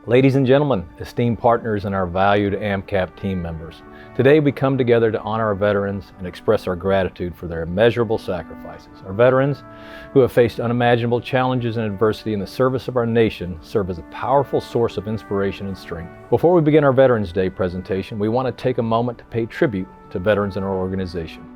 Ladies and gentlemen, esteemed partners and our valued AmCap team members, today we come together to honor our veterans and express our gratitude for their immeasurable sacrifices. Our veterans, who have faced unimaginable challenges and adversity in the service of our nation, serve as a powerful source of inspiration and strength. Before we begin our Veterans Day presentation, we want to take a moment to pay tribute to veterans in our organization.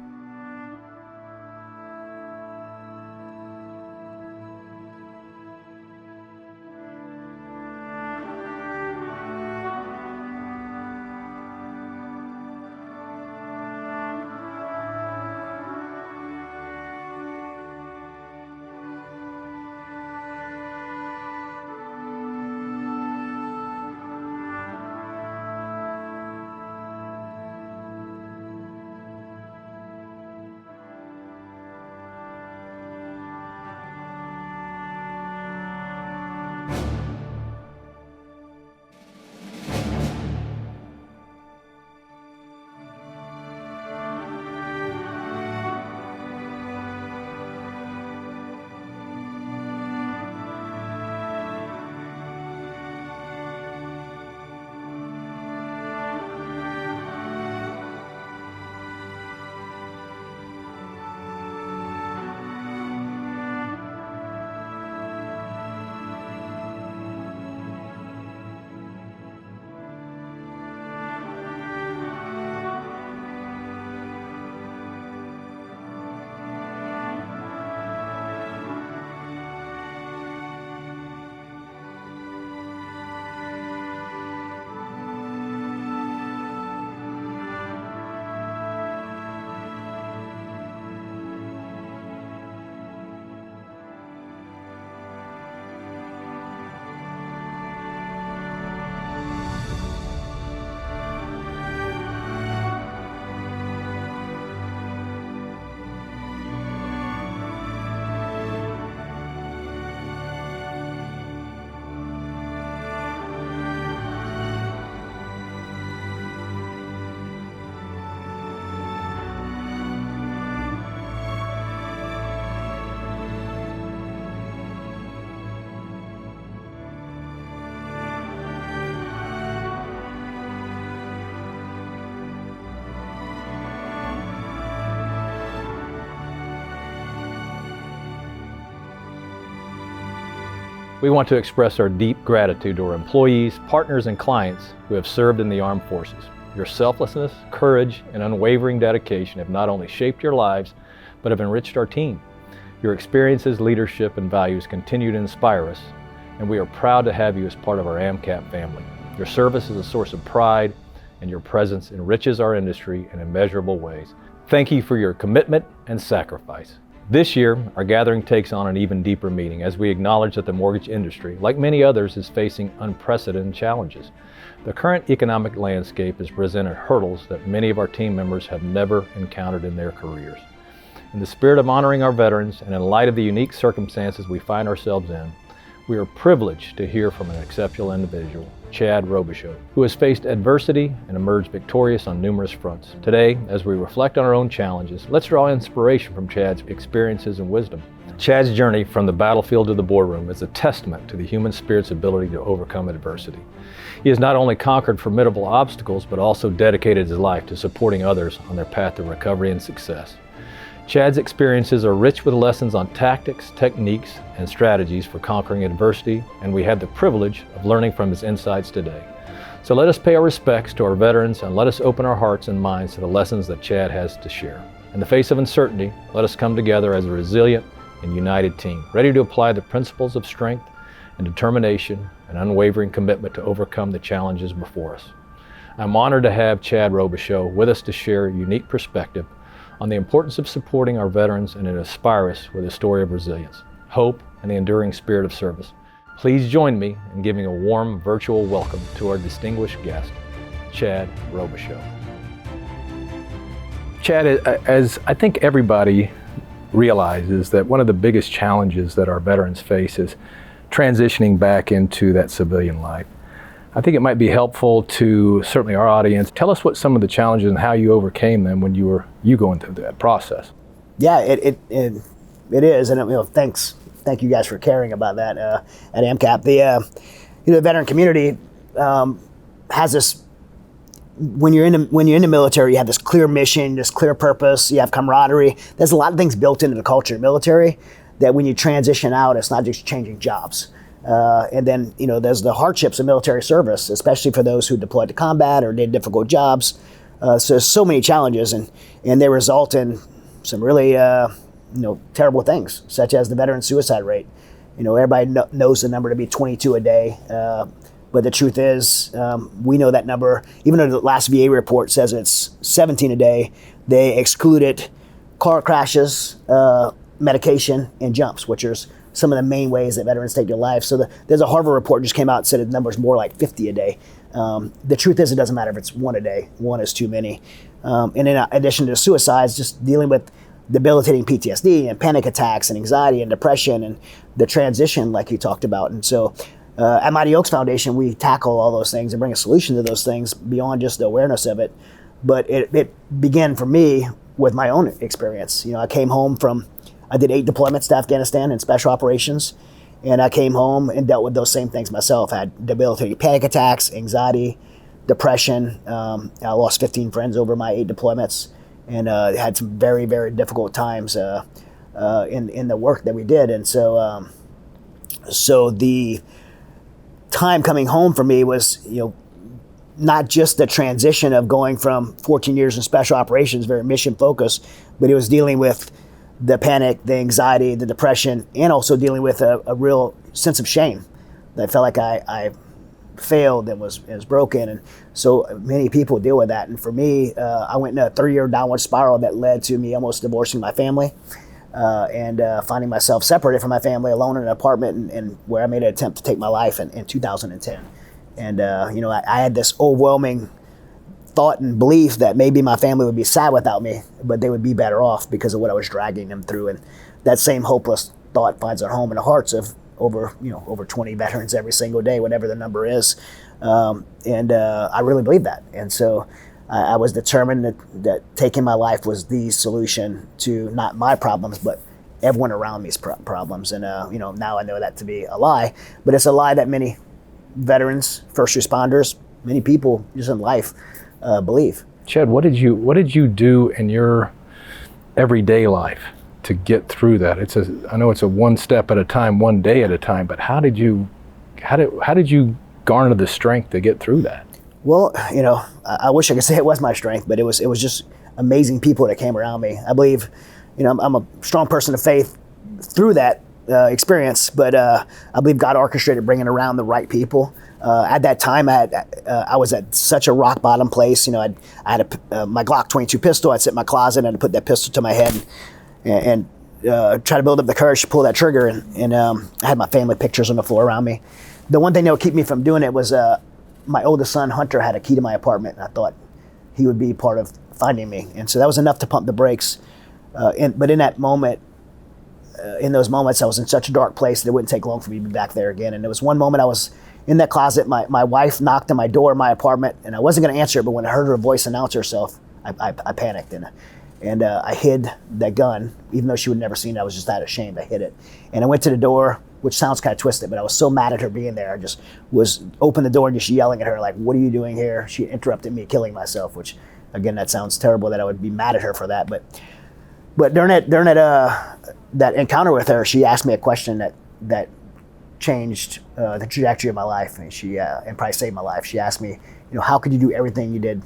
We want to express our deep gratitude to our employees, partners, and clients who have served in the armed forces. Your selflessness, courage, and unwavering dedication have not only shaped your lives, but have enriched our team. Your experiences, leadership, and values continue to inspire us, and we are proud to have you as part of our AmCap family. Your service is a source of pride, and your presence enriches our industry in immeasurable ways. Thank you for your commitment and sacrifice. This year, our gathering takes on an even deeper meaning as we acknowledge that the mortgage industry, like many others, is facing unprecedented challenges. The current economic landscape has presented hurdles that many of our team members have never encountered in their careers. In the spirit of honoring our veterans and in light of the unique circumstances we find ourselves in, we are privileged to hear from an exceptional individual, Chad Robichaux, who has faced adversity and emerged victorious on numerous fronts. Today, as we reflect on our own challenges, let's draw inspiration from Chad's experiences and wisdom. Chad's journey from the battlefield to the boardroom is a testament to the human spirit's ability to overcome adversity. He has not only conquered formidable obstacles, but also dedicated his life to supporting others on their path to recovery and success. Chad's experiences are rich with lessons on tactics, techniques, and strategies for conquering adversity, and we have the privilege of learning from his insights today. So let us pay our respects to our veterans and let us open our hearts and minds to the lessons that Chad has to share. In the face of uncertainty, let us come together as a resilient and united team, ready to apply the principles of strength and determination and unwavering commitment to overcome the challenges before us. I'm honored to have Chad Robichaux with us to share a unique perspective on the importance of supporting our veterans and to inspire us with a story of resilience, hope, and the enduring spirit of service. Please join me in giving a warm virtual welcome to our distinguished guest, Chad Robichaux. Chad, as I think everybody realizes, that one of the biggest challenges that our veterans face is transitioning back into that civilian life. I think it might be helpful to certainly our audience. Tell us what some of the challenges and how you overcame them when you were going through that process. Yeah, it is, and thank you guys for caring about that at AmCap. the veteran community has this. When you're in the military, you have this clear mission, this clear purpose. You have camaraderie. There's a lot of things built into the culture of the military that when you transition out, it's not just changing jobs. And then there's the hardships of military service, especially for those who deployed to combat or did difficult jobs. So there's so many challenges, and they result in some really terrible things, such as the veteran suicide rate. Everybody knows the number to be 22 a day. But the truth is, we know that number, even though the last VA report says it's 17 a day, they excluded car crashes, medication, and jumps, which are some of the main ways that veterans take their life. So there's a Harvard report just came out and said the number's more like 50 a day. The truth is, it doesn't matter if it's one a day. One is too many. And in addition to suicides, just dealing with debilitating PTSD and panic attacks and anxiety and depression and the transition like you talked about. And so at Mighty Oaks Foundation, we tackle all those things and bring a solution to those things beyond just the awareness of it. But it began for me with my own experience. I came home I did 8 deployments to Afghanistan in special operations, and I came home and dealt with those same things myself. I had debilitating panic attacks, anxiety, depression. I lost 15 friends over my 8 deployments, and had some very, very difficult times in the work that we did. And so the time coming home for me was, not just the transition of going from 14 years in special operations, very mission focused, but it was dealing with the panic, the anxiety, the depression, and also dealing with a real sense of shame. I felt like I failed and was broken. And so many people deal with that. And for me, I went in a 3-year downward spiral that led to me almost divorcing my family. And finding myself separated from my family, alone in an apartment, and where I made an attempt to take my life in 2010. And I had this overwhelming thought and belief that maybe my family would be sad without me, but they would be better off because of what I was dragging them through. And that same hopeless thought finds a home in the hearts of over 20 veterans every single day, whatever the number is. I really believe that. And so I was determined that taking my life was the solution to not my problems, but everyone around me's problems. And now I know that to be a lie, but it's a lie that many veterans, first responders, many people just in life believe. Chad, what did you do in your everyday life to get through that? I know it's a one step at a time, one day at a time, but how did you garner the strength to get through that? Well, I wish I could say it was my strength, but it was just amazing people that came around me. I believe, I'm a strong person of faith through that experience, but I believe God orchestrated bringing around the right people. At that time, I was at such a rock bottom place. I had my Glock 22 pistol. I'd sit in my closet and I'd put that pistol to my head and try to build up the courage to pull that trigger. And I had my family pictures on the floor around me. The one thing that would keep me from doing it was my oldest son, Hunter, had a key to my apartment, and I thought he would be part of finding me. And so that was enough to pump the brakes. But in that moment, in those moments, I was in such a dark place that it wouldn't take long for me to be back there again. And there was one moment I was in that closet, my wife knocked on my door in my apartment, and I wasn't going to answer it, but when I heard her voice announce herself, I panicked, and I hid that gun, even though she would never seen it. I was just that ashamed. I hid it. And I went to the door, which sounds kind of twisted, but I was so mad at her being there. I just opened the door and just yelling at her, like, "What are you doing here?" She interrupted me killing myself, which, again, that sounds terrible that I would be mad at her for that. But during that encounter with her, she asked me a question that changed the trajectory of my life, and and probably saved my life. She asked me, how could you do everything you did?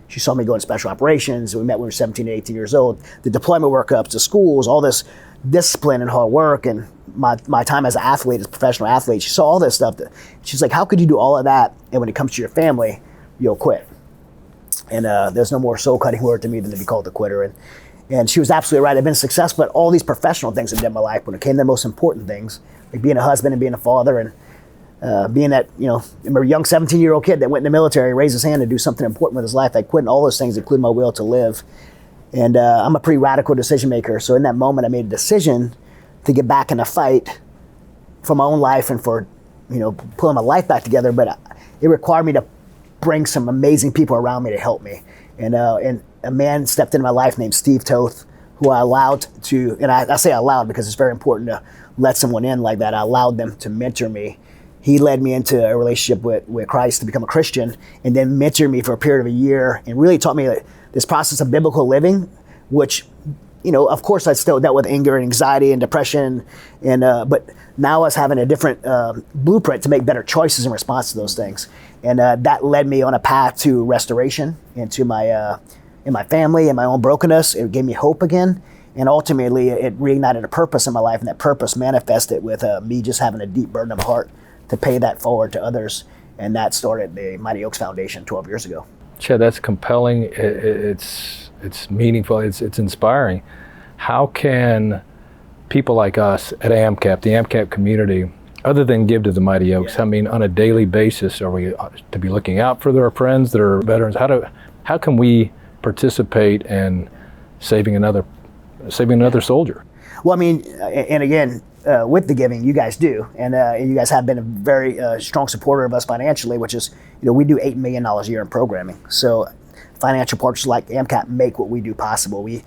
She saw me go in special operations. We met when we were 17 and 18 years old. The deployment workups, the schools, all this discipline and hard work, and my time as an athlete, as a professional athlete. She saw all this stuff. She's like, how could you do all of that, and when it comes to your family, you'll quit? And there's no more soul-cutting word to me than to be called a quitter. And she was absolutely right. I've been successful at all these professional things I've done in my life. When it came to the most important things, like being a husband and being a father, and being that, I'm a young 17-year-old kid that went in the military, raised his hand to do something important with his life. I quit all those things, including my will to live. And I'm a pretty radical decision maker. So in that moment, I made a decision to get back in the fight for my own life and for, pulling my life back together. But it required me to bring some amazing people around me to help me. And a man stepped into my life named Steve Toth, who I allowed to, and I say allowed because it's very important to let someone in like that. I allowed them to mentor me he led me into a relationship with Christ to become a Christian, and then mentored me for a period of a year and really taught me this process of biblical living, which, of course I still dealt with anger and anxiety and depression, but now I was having a different blueprint to make better choices in response to those things. And that led me on a path to restoration into in my family and my own brokenness. It gave me hope again. And ultimately, it reignited a purpose in my life, and that purpose manifested with me just having a deep burden of my heart to pay that forward to others. And that started the Mighty Oaks Foundation 12 years ago. Chad, that's compelling. It's meaningful. It's inspiring. How can people like us at AmCap, the AmCap community, other than give to the Mighty Oaks, I mean, on a daily basis, are we to be looking out for our friends that are veterans? How can we participate in saving another soldier? Well, I mean, and again, with the giving, you guys do, and you guys have been a very strong supporter of us financially, which is, we do $8 million a year in programming. So financial partners like AmCap make what we do possible. We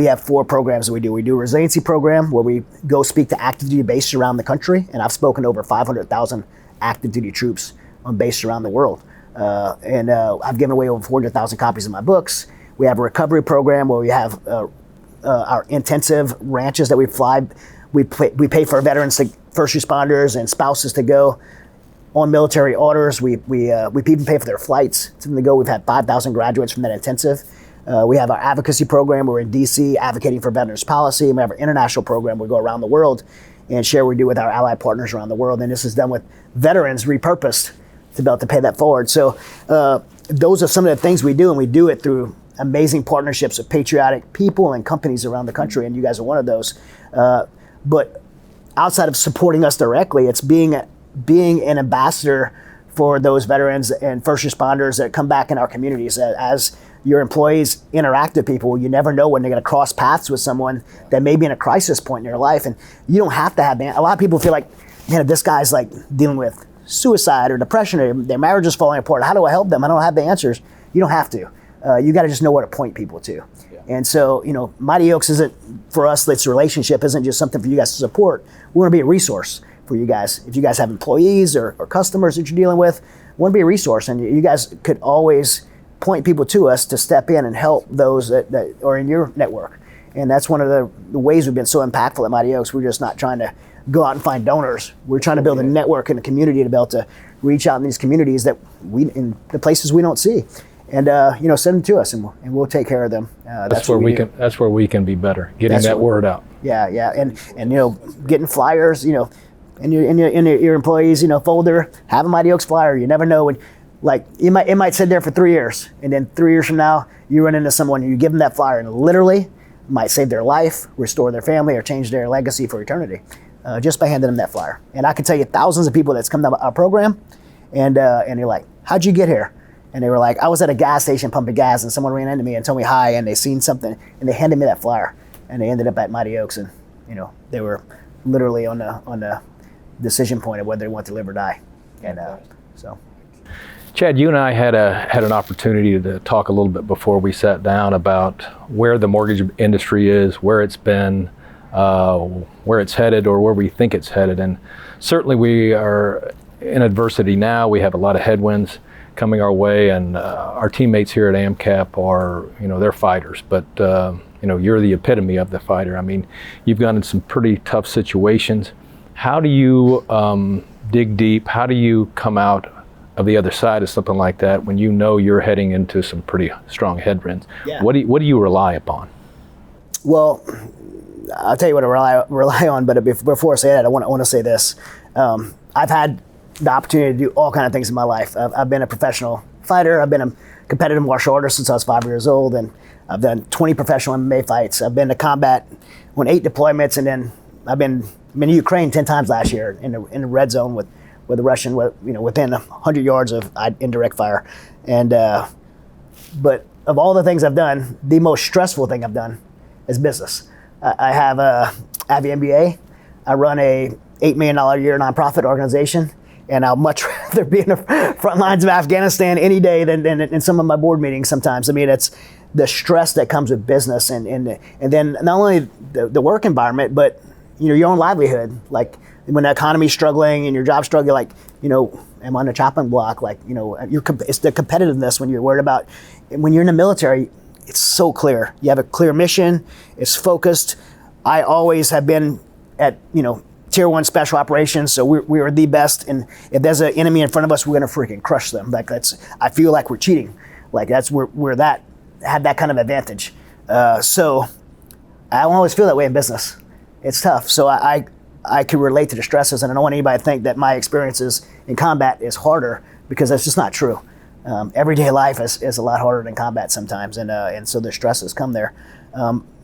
have 4 programs that we do. We do a resiliency program where we go speak to active duty bases around the country, and I've spoken to over 500,000 active duty troops on bases around the world. And I've given away over 400,000 copies of my books. We have a recovery program where we have our intensive ranches that we fly. We pay for veterans, first responders, and spouses to go on military orders. We even pay for their flights to them to go. We've had 5,000 graduates from that intensive. We have our advocacy program. We're in D.C. advocating for veterans policy. And we have our international program. We go around the world and share what we do with our allied partners around the world. And this is done with veterans repurposed to be able to pay that forward. So those are some of the things we do, and we do it through amazing partnerships with patriotic people and companies around the country, and you guys are one of those. But outside of supporting us directly, it's being an ambassador for those veterans and first responders that come back in our communities. As your employees interact with people, you never know when they're going to cross paths with someone that may be in a crisis point in their life, and you don't have to have. A lot of people feel like, man, if this guy's like dealing with suicide or depression, or their marriage is falling apart, how do I help them? I don't have the answers. You don't have to. You got to just know where to point people to. Yeah. And so, Mighty Oaks isn't, for us, this relationship isn't just something for you guys to support. We want to be a resource for you guys. If you guys have employees or customers that you're dealing with, we want to be a resource. And you guys could always point people to us to step in and help those that are in your network. And that's one of the ways we've been so impactful at Mighty Oaks. We're just not trying to go out and find donors. We're trying to build a network and a community to be able to reach out in these communities that in the places we don't see. And send them to us, and we'll take care of them. That's where we can. That's where we can be better, getting that word out. Yeah, and getting flyers. In your employees, folder, have a Mighty Oaks flyer. You never know when, it might sit there for 3 years, and then 3 years from now, you run into someone, you give them that flyer, and literally might save their life, restore their family, or change their legacy for eternity, just by handing them that flyer. And I can tell you thousands of people that's come to our program, and you're like, how'd you get here? And they were like, I was at a gas station pumping gas, and someone ran into me and told me hi, and they seen something, and they handed me that flyer, and they ended up at Mighty Oaks, and they were literally on the decision point of whether they want to live or die, and so. Chad, you and I had an opportunity to talk a little bit before we sat down about where the mortgage industry is, where it's been, where it's headed, or where we think it's headed, and certainly we are in adversity now. We have a lot of headwinds coming our way, and our teammates here at AmCap are, they're fighters, but you're the epitome of the fighter. I mean, you've gone in some pretty tough situations. How do you dig deep? How do you come out of the other side of something like that when you're heading into some pretty strong headwinds? Yeah. What do you rely upon? Well, I'll tell you what I rely on, but before I say that, I want to say this. I've had the opportunity to do all kinds of things in my life. I've been a professional fighter. I've been a competitive martial artist since I was 5 years old, and I've done 20 professional MMA fights. I've been to combat on 8 deployments, and then I've been to Ukraine 10 times last year in the red zone with the Russian, within 100 yards of indirect fire. And but of all the things I've done, the most stressful thing I've done is business. I have the MBA. I run a $8 million a year nonprofit organization. And I'll much rather be in the front lines of Afghanistan any day than in some of my board meetings sometimes. I mean, it's the stress that comes with business, and then not only the work environment, but your own livelihood. Like when the economy's struggling and your job's struggling, like, am I on the chopping block? Like, it's the competitiveness when you're worried about, when you're in the military, it's so clear. You have a clear mission, it's focused. I always have been at, Tier 1 special operations, so we are the best, and if there's an enemy in front of us, we're gonna freaking crush them. Like I feel like we're cheating. Like we're had that kind of advantage. So I don't always feel that way in business. It's tough. So I can relate to the stresses, and I don't want anybody to think that my experiences in combat is harder, because that's just not true. Everyday life is a lot harder than combat sometimes, and so the stresses come there.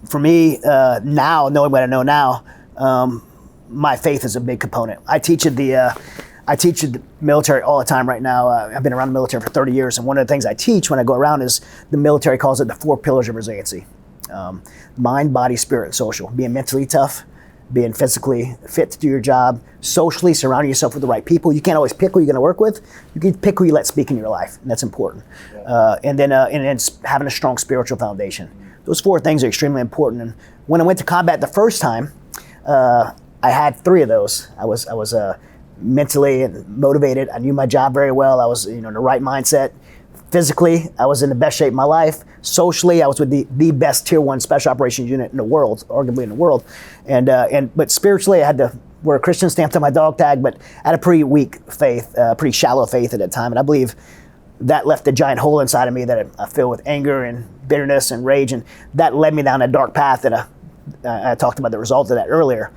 For me, now, knowing what I know now, my faith is a big component. I teach at the military all the time right now. I've been around the military for 30 years, and one of the things I teach when I go around is the military calls it the 4 pillars of resiliency. Mind, body, spirit, and social. Being mentally tough, being physically fit to do your job, socially surrounding yourself with the right people. You can't always pick who you're going to work with. You can pick who you let speak in your life, and that's important. And then having a strong spiritual foundation. Those 4 things are extremely important. And when I went to combat the first time, I had 3 of those. I was mentally motivated. I knew my job very well. I was in the right mindset. Physically, I was in the best shape of my life. Socially, I was with the best Tier 1 special operations unit in the world, arguably in the world. But spiritually, I had to wear a Christian stamp on my dog tag, but I had a pretty weak faith, pretty shallow faith at that time. And I believe that left a giant hole inside of me that I filled with anger and bitterness and rage. And that led me down a dark path that I talked about the result of that earlier.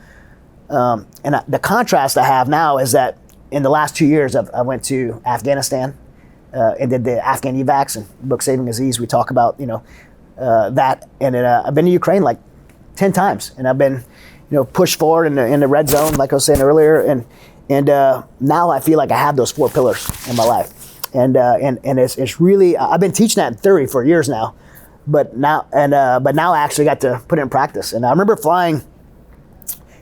The contrast I have now is that in the last 2 years, I went to Afghanistan and did the Afghan evacs, and book Saving Aziz, we talk about that. And then, I've been to Ukraine like 10 times, and I've been pushed forward in the red zone, like I was saying earlier. And now I feel like I have those 4 pillars in my life, and it's really, I've been teaching that in theory for years now, but now I actually got to put it in practice. And I remember flying.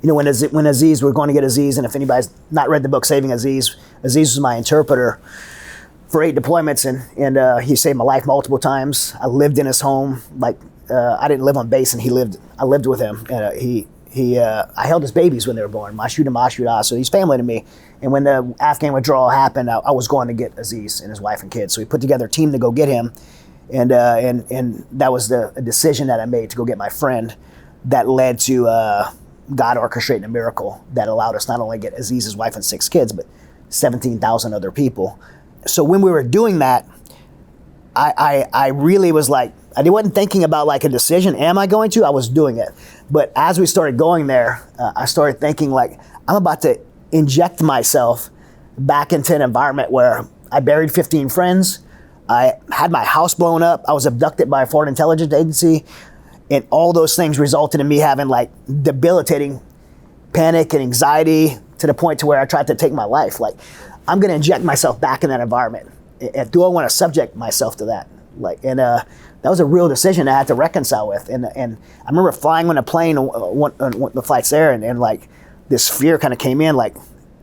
When Aziz, we're going to get Aziz, and if anybody's not read the book Saving Aziz, Aziz was my interpreter for 8 deployments, and he saved my life multiple times. I lived in his home, like I didn't live on base, and I lived with him. I held his babies when they were born, Mashuda, so he's family to me. And when the Afghan withdrawal happened, I was going to get Aziz and his wife and kids. So we put together a team to go get him, and that was a decision that I made to go get my friend. That led to God orchestrating a miracle that allowed us not only get Aziz's wife and 6 kids, but 17,000 other people. So when we were doing that, I really was like, I wasn't thinking about like a decision, am I going to? I was doing it. But as we started going there, I started thinking like, I'm about to inject myself back into an environment where I buried 15 friends, I had my house blown up, I was abducted by a foreign intelligence agency, and all those things resulted in me having like debilitating panic and anxiety to the point to where I tried to take my life. Like, I'm gonna inject myself back in that environment. And do I wanna subject myself to that? That was a real decision I had to reconcile with. And I remember flying on a plane, the flights there, and like this fear kind of came in, like,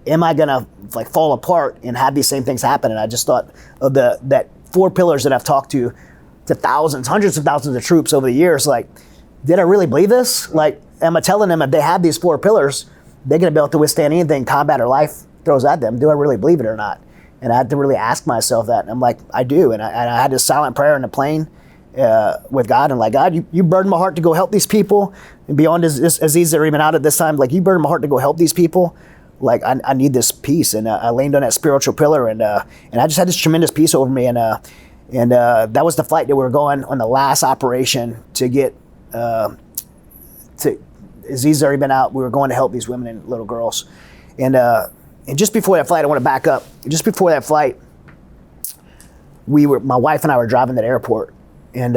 am I gonna like fall apart and have these same things happen? And I just thought of that 4 pillars that I've talked to thousands, hundreds of thousands of troops over the years. Like, did I really believe this? Like, am I telling them if they have these 4 pillars, they're gonna be able to withstand anything combat or life throws at them? Do I really believe it or not? And I had to really ask myself that. And I'm like, I do. And I had this silent prayer in the plane with God, and like, God, you burden my heart to go help these people. And beyond Aziz that are even out at this time, like, you burden my heart to go help these people. Like, I need this peace. And I leaned on that spiritual pillar, and I just had this tremendous peace over me. And that was the flight that we were going on, the last operation to get to Aziz had already been out. We were going to help these women and little girls. And just before that flight, I want to back up. Just before that flight, my wife and I were driving to the airport. And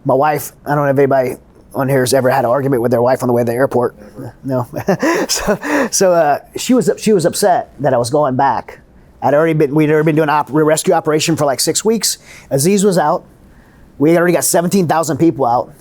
my wife, I don't know if anybody on here has ever had an argument with their wife on the way to the airport. No. so she was upset that I was going back. We'd already been doing a rescue operation for like 6 weeks. Aziz was out. We had already got 17,000 people out.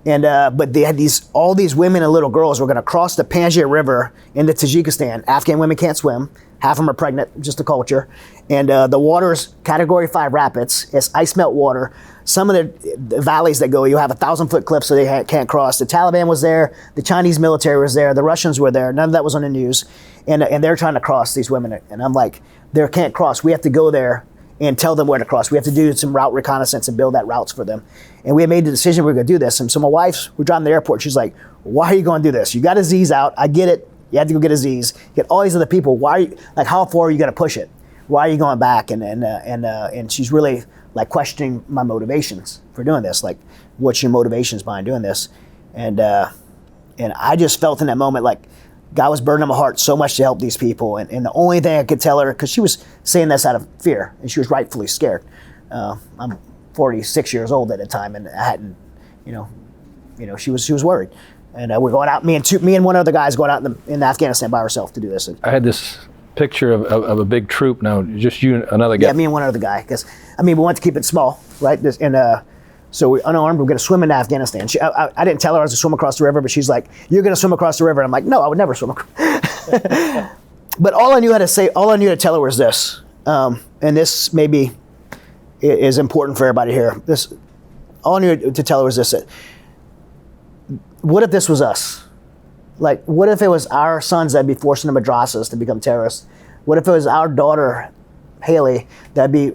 And but they had all these women and little girls were going to cross the Panjshir River into Tajikistan. Afghan women can't swim. Half of them are pregnant, just the culture. And the water's Category 5 rapids. It's ice melt water. Some of the valleys that go, you have 1,000-foot cliffs so they can't cross. The Taliban was there. The Chinese military was there. The Russians were there. None of that was on the news. And they're trying to cross, these women. And I'm like, they can't cross. We have to go there and tell them where to cross. We have to do some route reconnaissance and build that routes for them. And we had made the decision we were going to do this. And so my wife, we're driving to the airport. She's like, why are you going to do this? You got Aziz out. I get it. You had to go get Aziz. Get all these other people. Why are you, like, how far are you going to push it? Why are you going back? And she's really like questioning my motivations for doing this. Like, what's your motivations behind doing this? And I just felt in that moment like God was burdening my heart so much to help these people. And the only thing I could tell her, because she was saying this out of fear, and she was rightfully scared. I'm 46 years old at the time, and I hadn't, she was worried. And we're going out, me and one other guy's going out in Afghanistan by ourselves to do this. I had this picture of a big troop. Now, just you and another guy. Yeah, me and one other guy. Because we want to keep it small, right? So we're unarmed. We're going to swim into Afghanistan. I didn't tell her I was going to swim across the river, but she's like, "You're going to swim across the river." And I'm like, "No, I would never swim across." But all I knew to tell her was this, and this maybe is important for everybody here. All I knew to tell her was this: what if this was us? Like, what if it was our sons that'd be forced into madrasas to become terrorists? What if it was our daughter, Haley, that'd be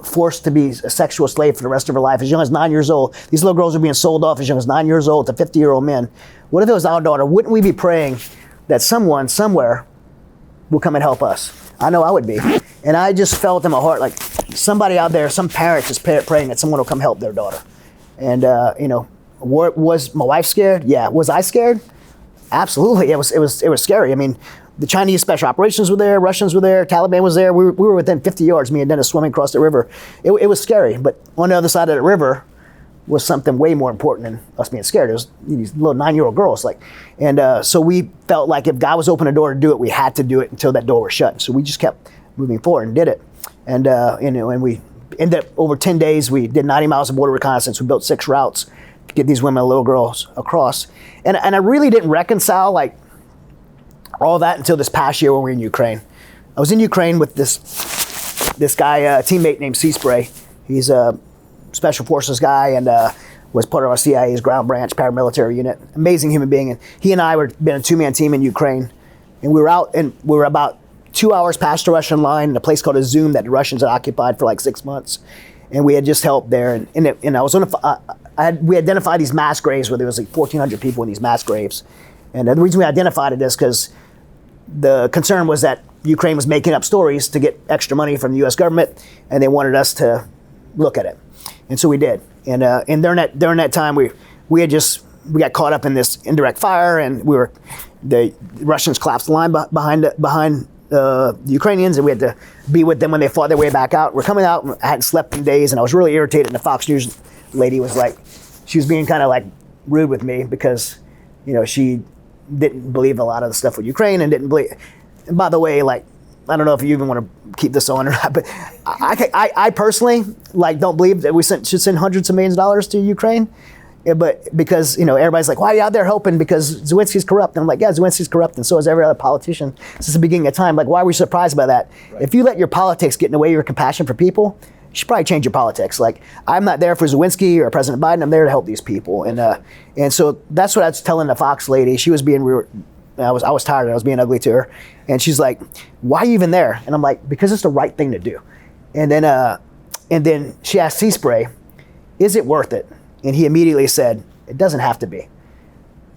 forced to be a sexual slave for the rest of her life, as young as 9 years old? These little girls are being sold off as young as 9 years old to 50-year-old men. What if it was our daughter? Wouldn't we be praying that someone, somewhere, will come and help us? I know I would be. And I just felt in my heart like somebody out there, some parent is praying that someone will come help their daughter. And, was my wife scared? Yeah. Was I scared? Absolutely. It was scary. I mean, the Chinese special operations were there, Russians were there, Taliban was there. We were within 50 yards, me and Dennis swimming across the river. It was scary, but on the other side of the river was something way more important than us being scared. It was these little 9-year-old girls. So we felt like if God was opening a door to do it, we had to do it until that door was shut. So we just kept moving forward and did it. And we ended up over 10 days, we did 90 miles of border reconnaissance. We built 6 routes to get these women and little girls across. And I really didn't reconcile like all that until this past year when we were in Ukraine. I was in Ukraine with this guy, a teammate named Sea-Spray. He's a special forces guy and was part of our CIA's ground branch paramilitary unit. Amazing human being. And he and I were been a 2-man team in Ukraine. And we were out and we were about 2 hours past the Russian line in a place called Izum that the Russians had occupied for like 6 months. And we had just helped there. And I was we identified these mass graves where there was like 1,400 people in these mass graves. And the reason we identified it is because the concern was that Ukraine was making up stories to get extra money from the U.S. government, and they wanted us to look at it. And so we did. And during that time, we got caught up in this indirect fire, and the Russians collapsed the line behind the Ukrainians, and we had to be with them when they fought their way back out. We're coming out, and I hadn't slept in days, and I was really irritated. And the Fox News lady was like, she was being kind of like rude with me because, she didn't believe a lot of the stuff with Ukraine and didn't believe. And by the way, like, I don't know if you even want to keep this on or not, but I personally don't believe that we should send hundreds of millions of dollars to Ukraine. But because, everybody's like, why are you out there helping? Because Zelensky's corrupt. And I'm like, yeah, Zelensky's corrupt, and so is every other politician since the beginning of time. Like, why are we surprised by that? Right. If you let your politics get in the way of your compassion for people, you should probably change your politics. Like, I'm not there for Zelensky or President Biden. I'm there to help these people. And so that's what I was telling the Fox lady. She was being real. I was tired. I was being ugly to her. And she's like, why are you even there? And I'm like, because it's the right thing to do. And then she asked Sea-Spray, is it worth it? And he immediately said, it doesn't have to be.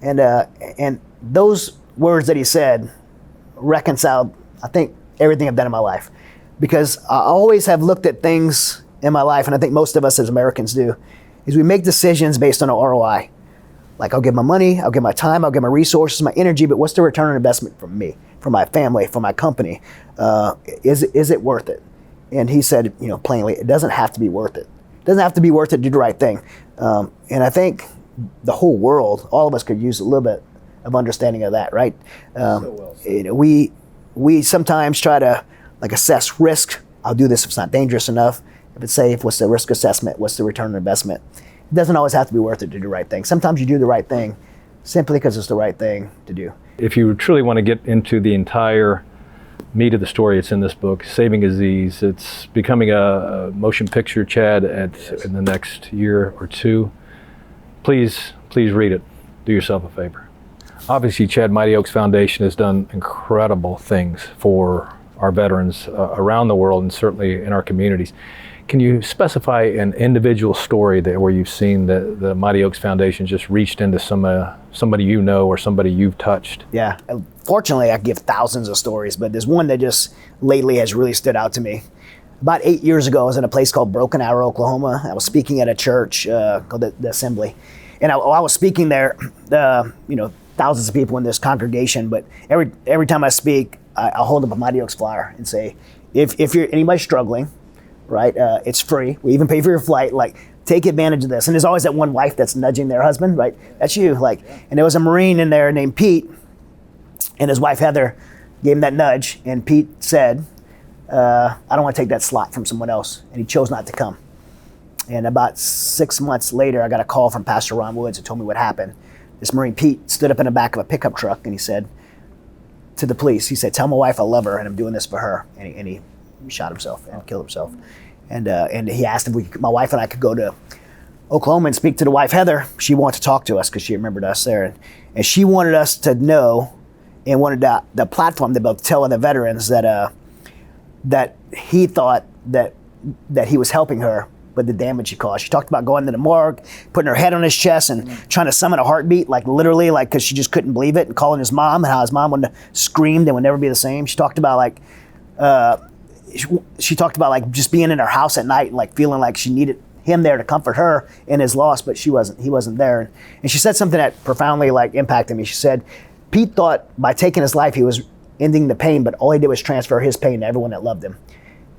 And those words that he said reconciled, I think, everything I've done in my life. Because I always have looked at things in my life, and I think most of us as Americans do, is we make decisions based on an ROI. Like, I'll give my money, I'll give my time, I'll give my resources, my energy, but what's the return on investment from me, from my family, from my company? Is it worth it? And he said, plainly, it doesn't have to be worth it. It doesn't have to be worth it to do the right thing. And I think the whole world, all of us could use a little bit of understanding of that, right? So well. We sometimes try to assess risk. I'll do this if it's not dangerous enough. If it's safe, what's the risk assessment? What's the return on investment? It doesn't always have to be worth it to do the right thing. Sometimes you do the right thing simply because it's the right thing to do. If you truly want to get into the entire meat of the story, it's in this book, Saving Aziz. It's becoming a motion picture, Chad, in the next year or two. Please read it. Do yourself a favor. Obviously, Chad, Mighty Oaks Foundation has done incredible things for our veterans around the world and certainly in our communities. Can you specify an individual story where you've seen the Mighty Oaks Foundation just reached into somebody you know or somebody you've touched? Yeah, fortunately I give thousands of stories, but there's one that just lately has really stood out to me. About 8 years ago, I was in a place called Broken Arrow, Oklahoma. I was speaking at a church called the Assembly. And I was speaking there, thousands of people in this congregation, but every time I speak, I hold up a Mighty Oaks flyer and say, if you're anybody struggling, right, it's free. We even pay for your flight. Like, take advantage of this. And there's always that one wife that's nudging their husband, right? That's you. And there was a Marine in there named Pete, and his wife Heather gave him that nudge. And Pete said, I don't want to take that slot from someone else. And he chose not to come. And about 6 months later, I got a call from Pastor Ron Woods who told me what happened. This Marine Pete stood up in the back of a pickup truck and he said to the police, he said, "Tell my wife I love her and I'm doing this for her." And he shot himself and killed himself. And he asked if my wife and I could go to Oklahoma and speak to the wife, Heather. She wanted to talk to us because she remembered us there. And she wanted us to know and wanted the platform to be able to tell other veterans that he thought that he was helping her, but the damage he caused. She talked about going to the morgue, putting her head on his chest and trying to summon a heartbeat, literally, because she just couldn't believe it, and calling his mom and how his mom would have screamed and would never be the same. She talked about just being in her house at night and feeling like she needed him there to comfort her in his loss, but he wasn't there. And she said something that profoundly impacted me. She said, Pete thought by taking his life he was ending the pain, but all he did was transfer his pain to everyone that loved him.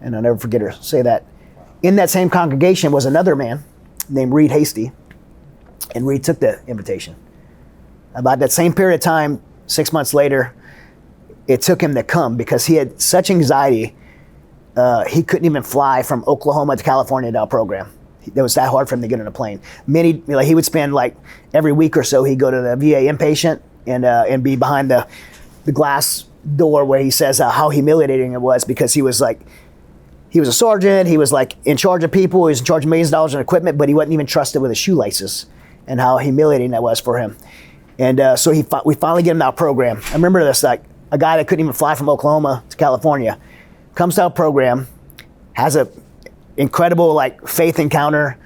And I'll never forget her say that. In that same congregation was another man named Reed Hasty, and Reed took the invitation. About that same period of time, 6 months later, it took him to come because he had such anxiety, he couldn't even fly from Oklahoma to California to our program. It was that hard for him to get on a plane. He would spend every week or so, he'd go to the VA inpatient and be behind the glass door where he says how humiliating it was because he was a sergeant, he was in charge of people, he was in charge of millions of dollars in equipment, but he wasn't even trusted with his shoelaces, and how humiliating that was for him. And so we finally get him to our program. I remember this, a guy that couldn't even fly from Oklahoma to California, comes to our program, has a incredible faith encounter,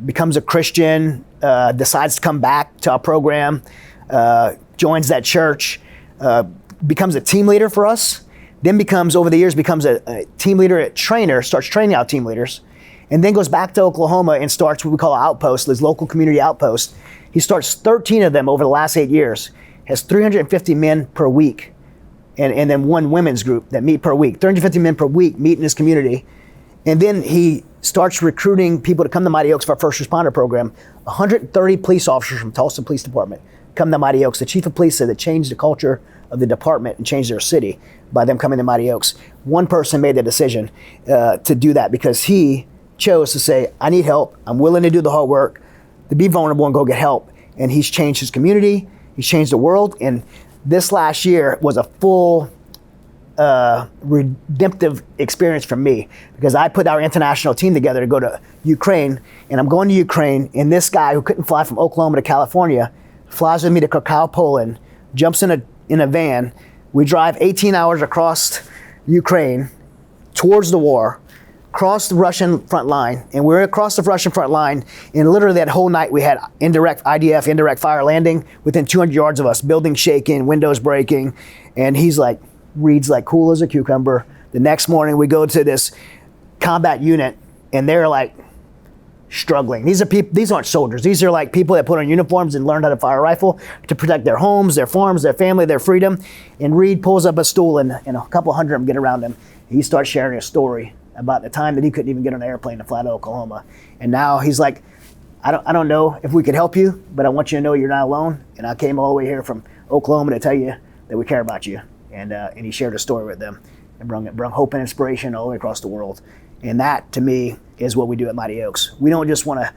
becomes a Christian, decides to come back to our program, joins that church, becomes a team leader for us, then over the years becomes a team leader at trainer, starts training out team leaders, and then goes back to Oklahoma and starts what we call an outpost, this local community outpost. He starts 13 of them over the last 8 years, has 350 men per week, and then one women's group that meet per week. 350 men per week meet in his community. And then he starts recruiting people to come to Mighty Oaks for our first responder program. 130 police officers from Tulsa Police Department come to Mighty Oaks. The chief of police said it changed the culture of the department and changed their city by them coming to Mighty Oaks. One person made the decision to do that because he chose to say, I need help. I'm willing to do the hard work, to be vulnerable and go get help. And he's changed his community. He's changed the world. And this last year was a full redemptive experience for me because I put our international team together to go to Ukraine, and I'm going to Ukraine, and this guy who couldn't fly from Oklahoma to California flies with me to Krakow, Poland, jumps in a van. We drive 18 hours across Ukraine towards the war, cross the Russian front line, and we're across the Russian front line, and literally that whole night we had indirect fire landing within 200 yards of us, buildings shaking, windows breaking, and Reed's cool as a cucumber. The next morning we go to this combat unit and they're struggling. These aren't soldiers. These are people that put on uniforms and learned how to fire a rifle to protect their homes, their farms, their family, their freedom. And Reed pulls up a stool and a couple hundred of them get around him. He starts sharing a story about the time that he couldn't even get on an airplane to fly to Oklahoma. And now he's I don't know if we could help you, but I want you to know you're not alone. And I came all the way here from Oklahoma to tell you that we care about you. And he shared a story with them and brought hope and inspiration all the way across the world. And that, to me, is what we do at Mighty Oaks. We don't just want to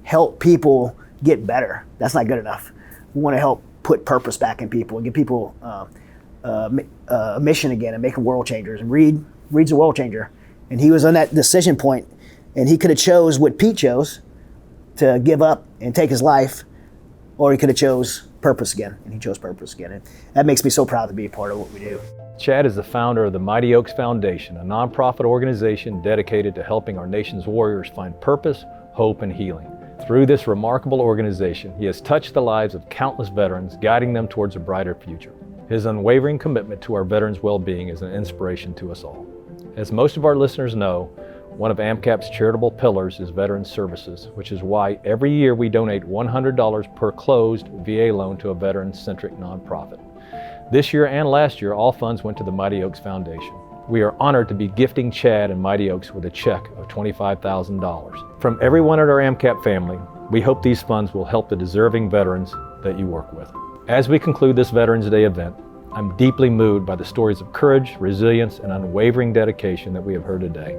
help people get better. That's not good enough. We want to help put purpose back in people and give people a mission again and make them world changers. And Reed's a world changer. And he was on that decision point, and he could have chose what Pete chose, to give up and take his life, or he could have chose purpose again, and he chose purpose again. And that makes me so proud to be a part of what we do. Chad is the founder of the Mighty Oaks Foundation, a nonprofit organization dedicated to helping our nation's warriors find purpose, hope, and healing. Through this remarkable organization, he has touched the lives of countless veterans, guiding them towards a brighter future. His unwavering commitment to our veterans' well-being is an inspiration to us all. As most of our listeners know, one of AmCap's charitable pillars is Veterans Services, which is why every year we donate $100 per closed VA loan to a veteran-centric nonprofit. This year and last year, all funds went to the Mighty Oaks Foundation. We are honored to be gifting Chad and Mighty Oaks with a check of $25,000. From everyone at our AmCap family, we hope these funds will help the deserving veterans that you work with. As we conclude this Veterans Day event, I'm deeply moved by the stories of courage, resilience, and unwavering dedication that we have heard today.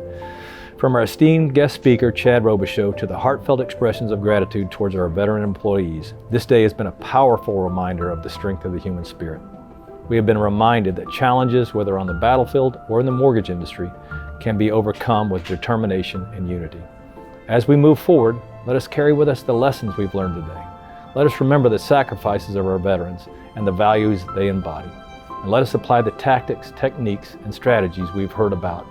From our esteemed guest speaker, Chad Robichaux, to the heartfelt expressions of gratitude towards our veteran employees, this day has been a powerful reminder of the strength of the human spirit. We have been reminded that challenges, whether on the battlefield or in the mortgage industry, can be overcome with determination and unity. As we move forward, let us carry with us the lessons we've learned today. Let us remember the sacrifices of our veterans and the values they embody. And let us apply the tactics, techniques, and strategies we've heard about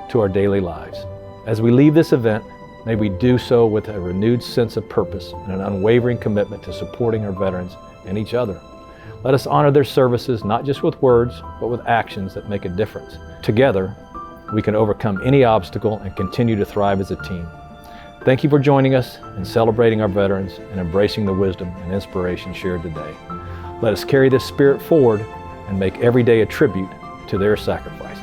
to our daily lives. As we leave this event, may we do so with a renewed sense of purpose and an unwavering commitment to supporting our veterans and each other. Let us honor their services, not just with words, but with actions that make a difference. Together, we can overcome any obstacle and continue to thrive as a team. Thank you for joining us in celebrating our veterans and embracing the wisdom and inspiration shared today. Let us carry this spirit forward and make every day a tribute to their sacrifices.